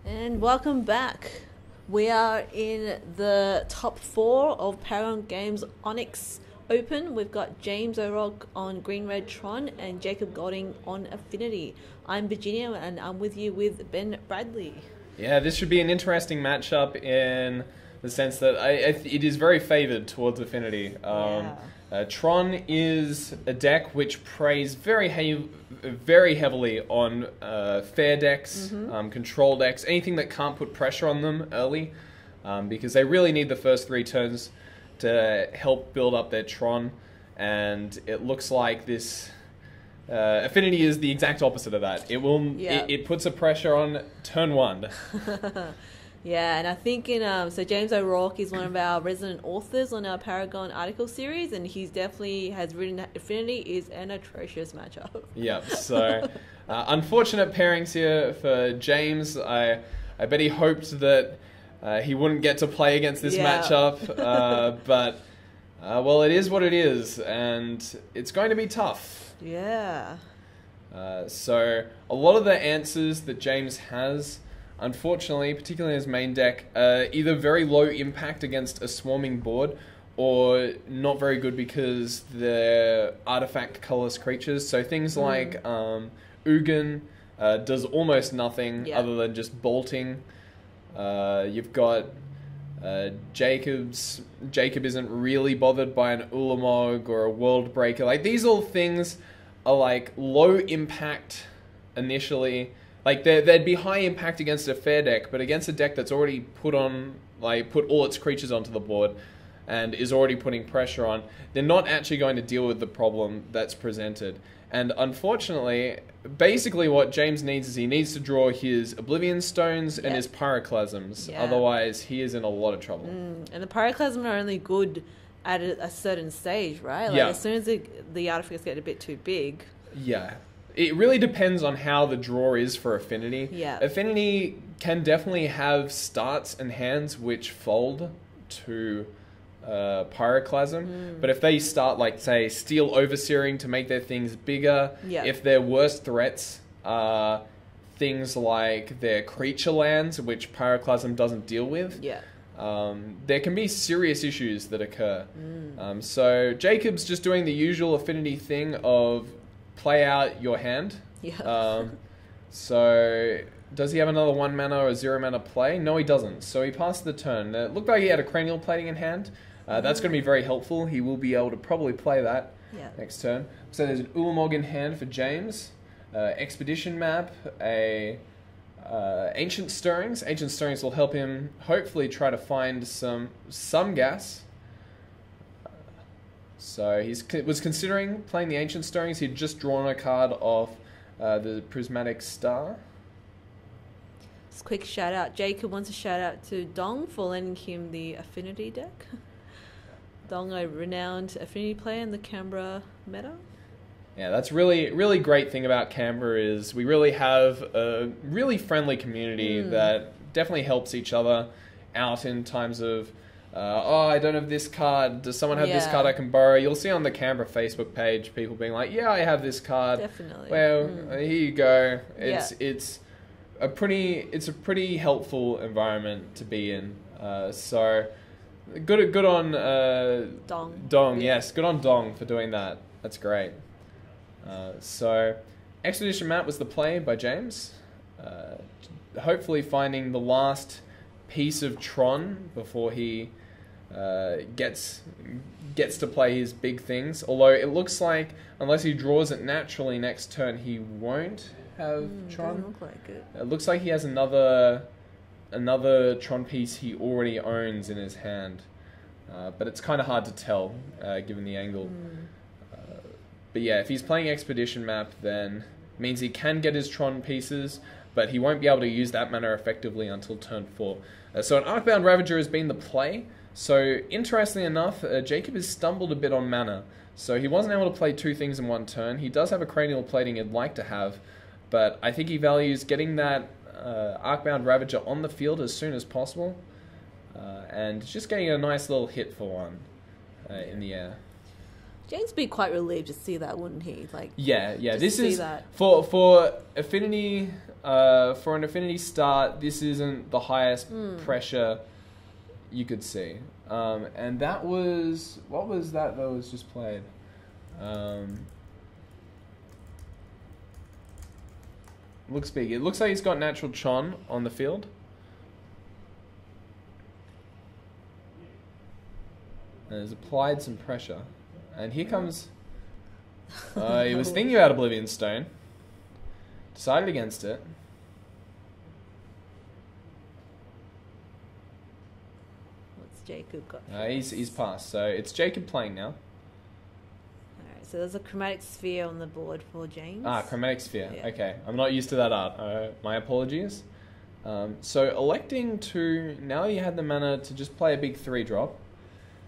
And welcome back. We are in the top 4 of Paragon Games Onyx Open. We've got James O'Rourke on Green Red Tron and Jacob Golding on Affinity. I'm Virginia and I'm with you with Ben Bradley. Yeah, this should be an interesting matchup in the sense that it is very favoured towards Affinity. Tron is a deck which preys very heavily on fair decks, control decks, anything that can't put pressure on them early, because they really need the first 3 turns to help build up their Tron, and it looks like this Affinity is the exact opposite of that. It puts a pressure on turn 1. Yeah, and I think so James O'Rourke is one of our resident authors on our Paragon article series, and he's definitely has written that Affinity is an atrocious matchup. Yeah, so unfortunate pairings here for James. I bet he hoped that he wouldn't get to play against this matchup, but well, it is what it is, and it's going to be tough. Yeah. So a lot of the answers that James has, unfortunately, particularly in his main deck, either very low impact against a swarming board or not very good because they're artifact colorless creatures. So things like Ugin does almost nothing other than just bolting. You've got Jacob isn't really bothered by an Ulamog or a World Breaker. Like, these all things are like low impact initially. Like, they'd be high impact against a fair deck, but against a deck that's already put all its creatures onto the board and is already putting pressure on, they're not actually going to deal with the problem that's presented. And unfortunately, basically what James needs is he needs to draw his Oblivion Stones and his Pyroclasms. Otherwise, he is in a lot of trouble. And the Pyroclasm are only good at a certain stage, right? Like, as soon as the artifacts get a bit too big. Yeah. It really depends on how the draw is for Affinity. Yeah. Affinity can definitely have starts and hands which fold to Pyroclasm. But if they start, like, say, Steel Overseering to make their things bigger, if their worst threats are things like their creature lands, which Pyroclasm doesn't deal with, there can be serious issues that occur. So Jacob's just doing the usual Affinity thing of play out your hand. So does he have another 1 mana or a 0 mana play? No, he doesn't. So he passed the turn. It looked like he had a Cranial Plating in hand. That's going to be very helpful. He will be able to probably play that next turn. So there's an Ulamog in hand for James. Expedition Map, a Ancient Stirrings. Ancient Stirrings will help him hopefully try to find some gas. So he was considering playing the Ancient Stirrings. He'd just drawn a card off the Prismatic Star. Just a quick shout out. Jacob wants a shout out to Dong for lending him the Affinity deck. Dong, a renowned Affinity player in the Canberra meta. Yeah, that's really great thing about Canberra is we really have a really friendly community that definitely helps each other out in times of I don't have this card. Does someone have this card I can borrow? You'll see on the Canberra Facebook page people being like, yeah, I have this card. Definitely. Well, here you go. It's a pretty helpful environment to be in. So good on Dong. Yes, good on Dong for doing that. That's great. So Expedition Map was the play by James. Hopefully finding the last piece of Tron before he gets to play his big things. Although it looks like unless he draws it naturally next turn, he won't have Tron. Doesn't look like it. It looks like he has another Tron piece he already owns in his hand, but it's kind of hard to tell given the angle. But yeah, if he's playing Expedition Map, then it means he can get his Tron pieces, but he won't be able to use that mana effectively until turn 4. So an Arcbound Ravager has been the play. So interestingly enough, Jacob has stumbled a bit on mana. So he wasn't able to play 2 things in 1 turn. He does have a Cranial Plating he'd like to have, but I think he values getting that Arcbound Ravager on the field as soon as possible, and just getting a nice little hit for one in the air. James would be quite relieved to see that, wouldn't he? Like, yeah. This is that. for Affinity. for an Affinity start, this isn't the highest pressure you could see. And that was... What was that was just played? Looks big. It looks like he's got natural Tron on the field. And has applied some pressure. And here comes... he was thinking about Oblivion Stone. Decided against it. What's Jacob got? He's passed. So it's Jacob playing now. Alright, so there's a chromatic sphere on the board for James. Chromatic sphere. Yeah. Okay. I'm not used to that art. My apologies. So electing to... Now you had the mana to just play a big 3-drop.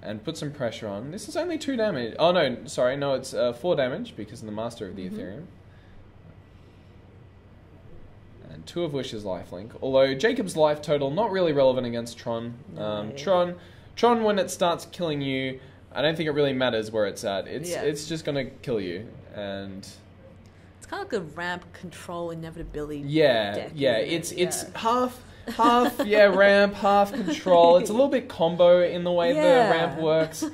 And put some pressure on. This is only 2 damage. Oh, no. Sorry. No, it's 4 damage because of the Master of the Ethereum. And 2 of which is lifelink. Although Jacob's life total, not really relevant against Tron. No. Tron, when it starts killing you, I don't think it really matters where it's at. It's just going to kill you. And... It's kind of like a ramp control inevitability deck, it's half ramp, half control. It's a little bit combo in the way the ramp works.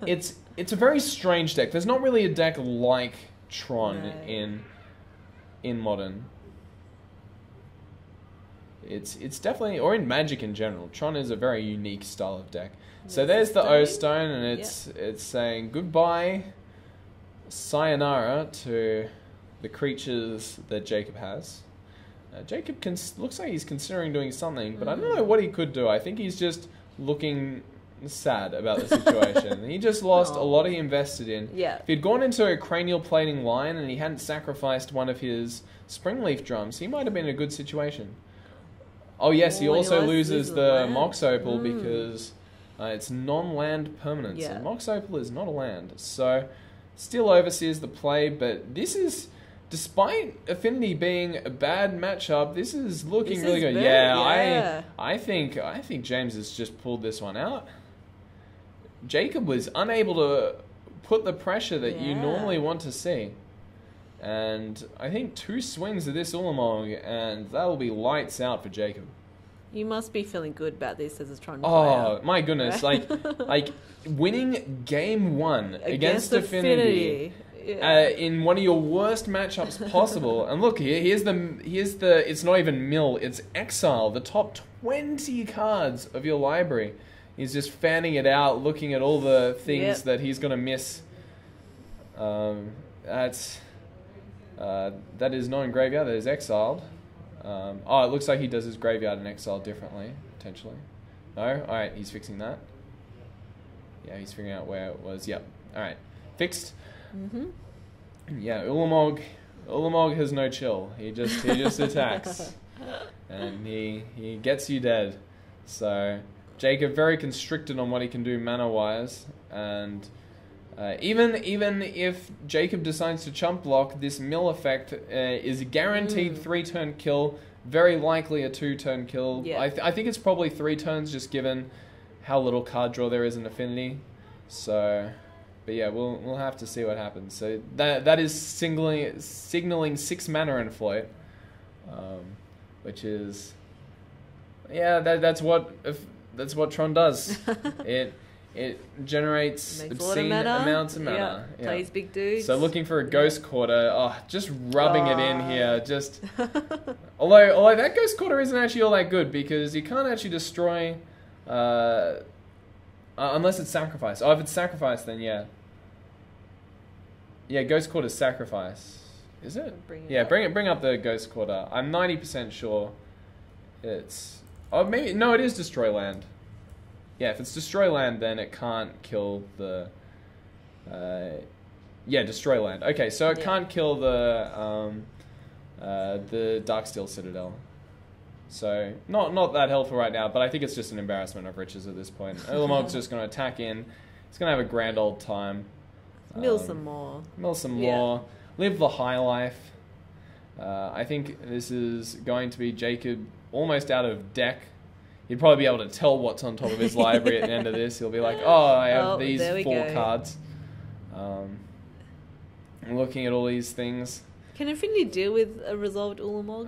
It's a very strange deck. There's not really a deck like Tron in Modern. It's definitely, or in Magic in general, Tron is a very unique style of deck. So there's the O Stone, and it's saying goodbye, sayonara to the creatures that Jacob has. Jacob looks like he's considering doing something, but I don't know what he could do. I think he's just looking sad about the situation. He just lost a lot he invested in. Yeah. If he'd gone into a cranial plating line and he hadn't sacrificed one of his Springleaf drums, he might have been in a good situation. Oh yes, he also loses the Mox Opal because it's non-land permanence. And Mox Opal is not a land. So, still oversees the play, but this is... Despite Affinity being a bad matchup, this is looking really good. I think James has just pulled this one out. Jacob was unable to put the pressure that you normally want to see. And I think 2 swings of this Ulamog, and that'll be lights out for Jacob. You must be feeling good about this as a Tron player. Oh, my goodness. Like winning game 1 against Affinity. In one of your worst matchups possible. And look, here's the it's not even mill, it's exile, the top 20 cards of your library. He's just fanning it out, looking at all the things that he's going to miss. That is not in graveyard, that is exiled. It looks like he does his graveyard and exile differently, potentially. No? Alright, he's fixing that. Yeah, he's figuring out where it was. Yep. Alright. Fixed. Yeah, Ulamog has no chill. He just attacks. And he gets you dead. So Jacob very constricted on what he can do mana-wise. And even if Jacob decides to chump block, this mill effect is a guaranteed 3-turn kill. Very likely a 2-turn kill. Yeah. I think it's probably 3 turns just given how little card draw there is in Affinity. So... But yeah, we'll have to see what happens. So that is signaling 6 mana in float, which is that's what Tron does. It generates obscene amounts of mana. Yeah. Plays big dudes. So looking for a Ghost Quarter, just rubbing it in here. Just although that Ghost Quarter isn't actually all that good because you can't actually destroy. Unless it's sacrifice. Oh, if it's sacrifice, then yeah. Yeah, Ghost Quarter's sacrifice. Is it? Bring up the Ghost Quarter. I'm 90% sure it's... Oh, maybe... No, it is Destroy Land. Yeah, if it's Destroy Land, then it can't kill the... Destroy Land. Okay, so it can't kill the Darksteel Citadel. So, not that helpful right now, but I think it's just an embarrassment of riches at this point. Ulamog's just going to attack in. He's going to have a grand old time. Mill some more. Live the high life. I think this is going to be Jacob almost out of deck. He'd probably be able to tell what's on top of his library at the end of this. He'll be like, I have these 4 cards. I'm looking at all these things. Can Affinity deal with a resolved Ulamog?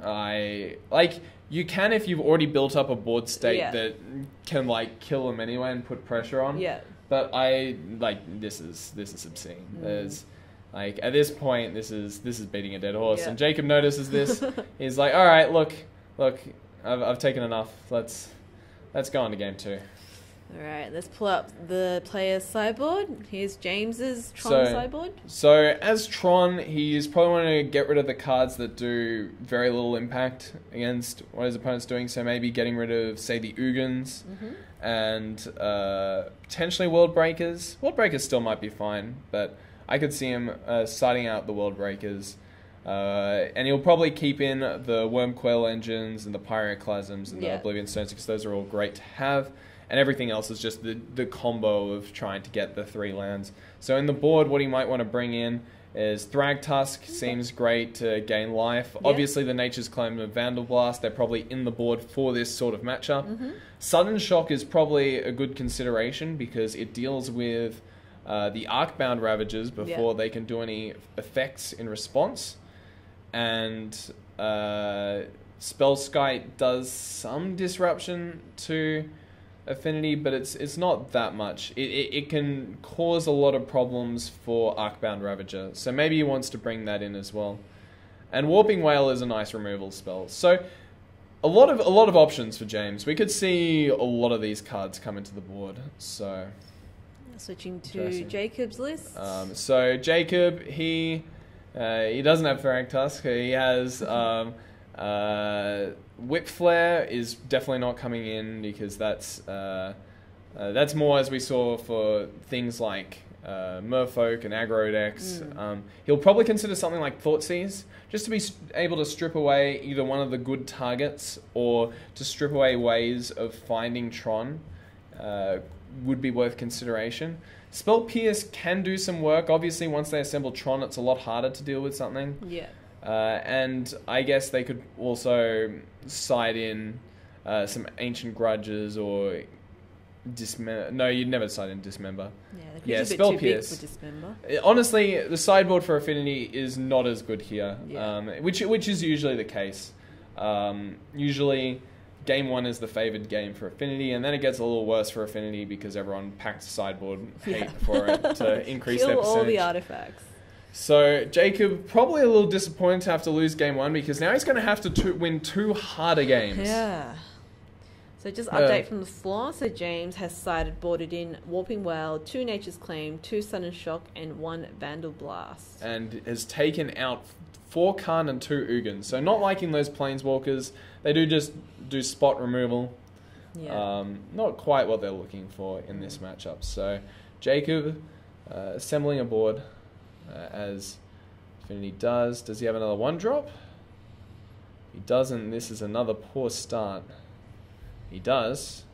You can if you've already built up a board state Yeah. that can like kill them anyway and put pressure on. Yeah. But this is obscene. There's like at this point this is beating a dead horse. Yeah. And Jacob notices this. He's like, all right, look, I've taken enough. Let's go on to game 2. All right, let's pull up the player's sideboard. Here's James's Tron sideboard. So as Tron, he's probably want to get rid of the cards that do very little impact against what his opponent's doing. So maybe getting rid of, say, the Ugins and potentially World Breakers. World Breakers still might be fine, but I could see him siding out the World Breakers. And he'll probably keep in the Wormcoil engines and the Pyroclasms and the Oblivion Stones because those are all great to have. And everything else is just the combo of trying to get the 3 lands. So in the board, what he might want to bring in is Thragtusk. Seems great to gain life. Yeah. Obviously, the Nature's Claim of Vandalblast, they're probably in the board for this sort of matchup. Sudden Shock is probably a good consideration because it deals with the Arcbound Ravagers before they can do any effects in response. And Spellskite does some disruption to Affinity, but it's not that much. It can cause a lot of problems for Arcbound Ravager, so maybe he wants to bring that in as well. And Warping Whale is a nice removal spell. So a lot of options for James. We could see a lot of these cards come into the board. So Switching to Jacob's list. So Jacob, he doesn't have Thragtusk. He has Whip Flare is definitely not coming in because that's more as we saw for things like Merfolk and Aggro decks. He'll probably consider something like Thoughtseize just to be able to strip away either one of the good targets or to strip away ways of finding Tron. Would be worth consideration. Spell Pierce can do some work. Obviously, once they assemble Tron, it's a lot harder to deal with something. Yeah. And I guess they could also side in some Ancient Grudges or Dismember. No, you'd never side in Dismember. Yeah, Spell Pierce. Big for Dismember. Honestly, the sideboard for Affinity is not as good here, Yeah. which is usually the case. Usually, game 1 is the favoured game for Affinity, and then it gets a little worse for Affinity because everyone packed sideboard hate for it to increase their percentage. Kill all the artifacts. So Jacob probably a little disappointed to have to lose game 1 because now he's going to have to win 2 harder games. Yeah. So just update from the floor. So James has sideboarded in Warping Whale, 2 Nature's Claim, 2 Sudden Shock, and 1 Vandal Blast. And has taken out 4 Karn and 2 Ugin. So not liking those Planeswalkers. They do spot removal. Yeah. Not quite what they're looking for in this matchup. So Jacob assembling a board. As Affinity does. Does he have another 1-drop? He doesn't. This is another poor start. He does.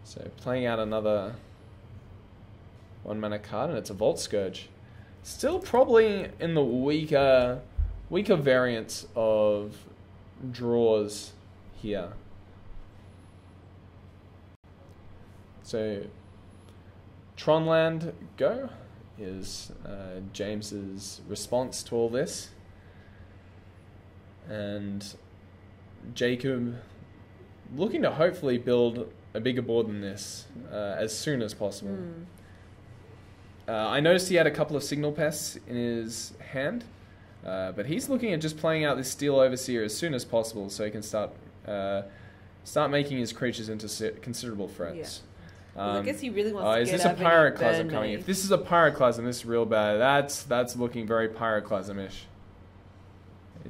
So playing out another 1-mana card, and it's a Vault Scourge. Still probably in the weaker variants of draws here. So Tronland, go. Is James's response to all this, and Jacob looking to hopefully build a bigger board than this as soon as possible. I noticed he had a couple of Signal Pests in his hand, but he's looking at just playing out this Steel Overseer as soon as possible so he can start making his creatures into considerable threats. Yeah. Well, I guess he really wants to is get this a out of any Pyroclasm burn coming? wave. If this is a Pyroclasm, this is real bad. That's looking very Pyroclasm-ish.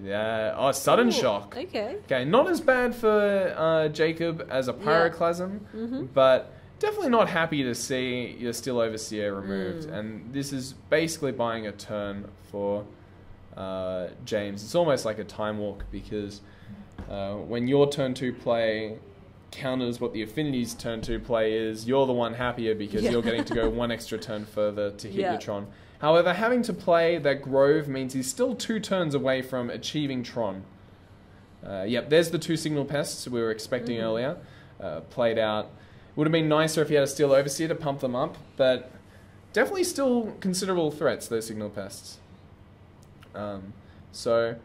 Yeah. Oh, Sudden Ooh, Shock. Okay. Okay, not as bad for Jacob as a Pyroclasm, but definitely not happy to see your Steel Overseer removed. And this is basically buying a turn for James. It's almost like a time walk because when your turn 2 play counters what the Affinity's turn 2 play is, you're the one happier because you're getting to go 1 extra turn further to hit your Tron. However, having to play that Grove means he's still 2 turns away from achieving Tron. Yep, there's the 2 Signal Pests we were expecting earlier. Played out. Would have been nicer if he had a Steel Overseer to pump them up, but definitely still considerable threats, those Signal Pests. So,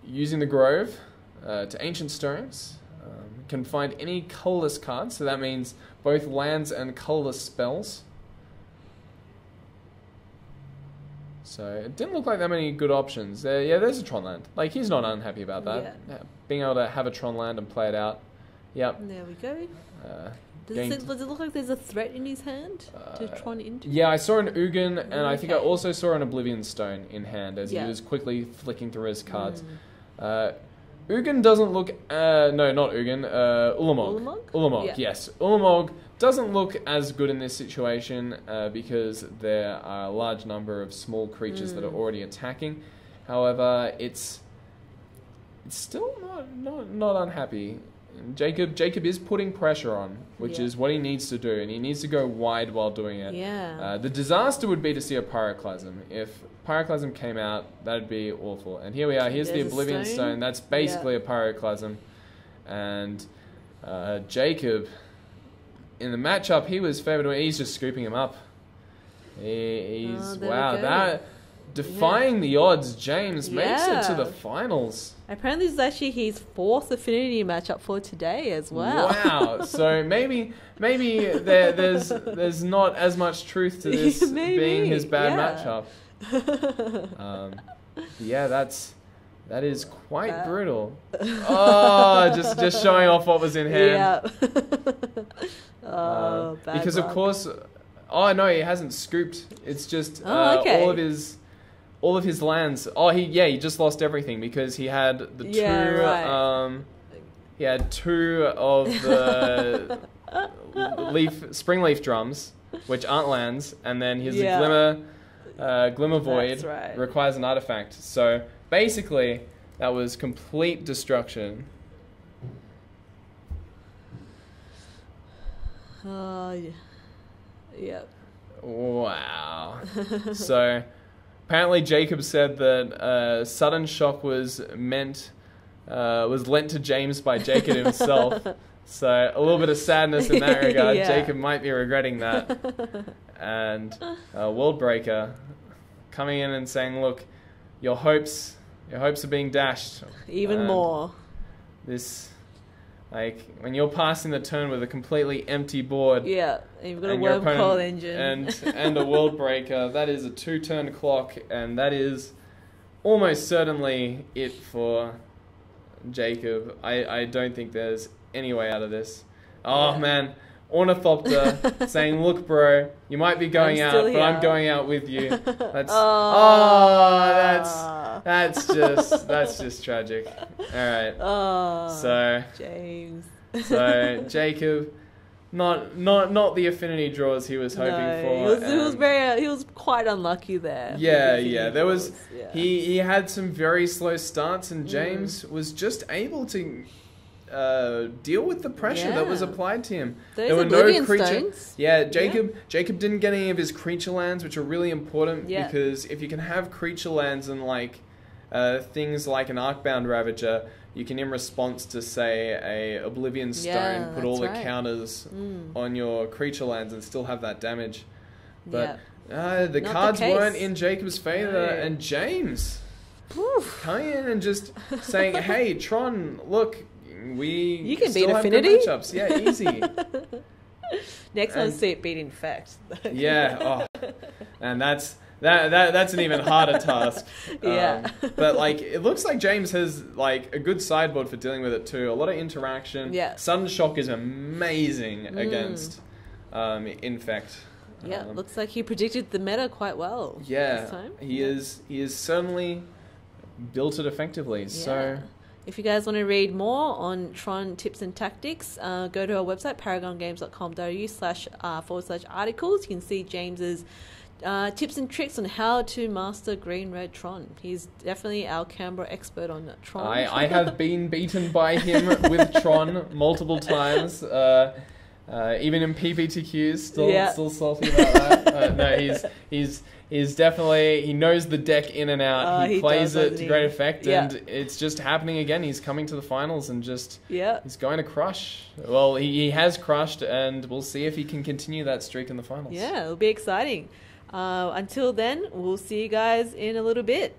using the Grove to Ancient Stones, can find any colorless cards, so that means both lands and colorless spells. So, it didn't look like that many good options. Yeah, there's a Tron land. Like, he's not unhappy about that. Yeah, being able to have a Tron land and play it out. Yep. There we go. Does it look like there's a threat in his hand to Tron into? Yeah, I saw an Ugin, and I think I also saw an Oblivion Stone in hand as he was quickly flicking through his cards. Ugin doesn't look... no, not Ugin. Ulamog. Ulamog, yes. Ulamog doesn't look as good in this situation because there are a large number of small creatures that are already attacking. However, it's still not unhappy. Jacob is putting pressure on, which is what he needs to do, and he needs to go wide while doing it. Yeah. The disaster would be to see a Pyroclasm. If Pyroclasm came out, that'd be awful. And here we are. Here's the Oblivion Stone. That's basically a Pyroclasm. And Jacob, in the matchup, he was favored. He's just scooping him up. Wow, that defying the odds. James makes it to the finals. Apparently, this is actually his 4th Affinity matchup for today as well. Wow! So maybe there's not as much truth to this being his bad matchup. Yeah, that is quite brutal. Oh, just showing off what was in hand. Yeah. Because of course, oh no, he hasn't scooped. It's just all of his lands. Oh, he just lost everything because he had the he had 2 of the spring leaf drums, which aren't lands, and then his glimmer void requires an artifact. So basically, that was complete destruction. Yep. Wow. So apparently Jacob said that sudden shock was lent to James by Jacob himself. So a little bit of sadness in that regard. Jacob might be regretting that. And Worldbreaker coming in and saying, "Look, your hopes are being dashed even more. This." Like, when you're passing the turn with a completely empty board... Yeah, and you've got a Wormcoil engine. And a Worldbreaker, that is a 2-turn clock, and that is almost certainly it for Jacob. I don't think there's any way out of this. Oh, man. Ornithopter saying, "Look, bro, you might be going out, but I'm going out with you." That's that's just tragic. All right. So James. So Jacob, not the Affinity draws he was hoping for. He was quite unlucky there. Yeah. There was he had some very slow starts, and James was just able to deal with the pressure that was applied to him. There were no creatures. Yeah, Jacob didn't get any of his creature lands, which are really important because if you can have creature lands and like things like an Arcbound Ravager, you can, in response to say a Oblivion Stone, put all the counters on your creature lands and still have that damage. But the cards weren't in Jacob's favor, and James coming in and just saying, "Hey, Tron, look, you can still beat have Affinity. Good matchups. Yeah, easy." Next one, see it beat Infect. And that's an even harder task. But like, it looks like James has like a good sideboard for dealing with it too. A lot of interaction. Sudden Shock is amazing against Infect. Looks like he predicted the meta quite well. This time. He is certainly built it effectively. So if you guys want to read more on Tron tips and tactics, go to our website, paragongames.com.au/articles. You can see James's tips and tricks on how to master Green Red Tron. He's definitely our Canberra expert on Tron. I have been beaten by him with Tron multiple times. Even in PPTQs, still salty about that. No, he's definitely, he knows the deck in and out. He plays it to great effect, and it's just happening again. He's coming to the finals and just he's going to crush. Well, he has crushed, and we'll see if he can continue that streak in the finals. Yeah, it'll be exciting. Until then, we'll see you guys in a little bit.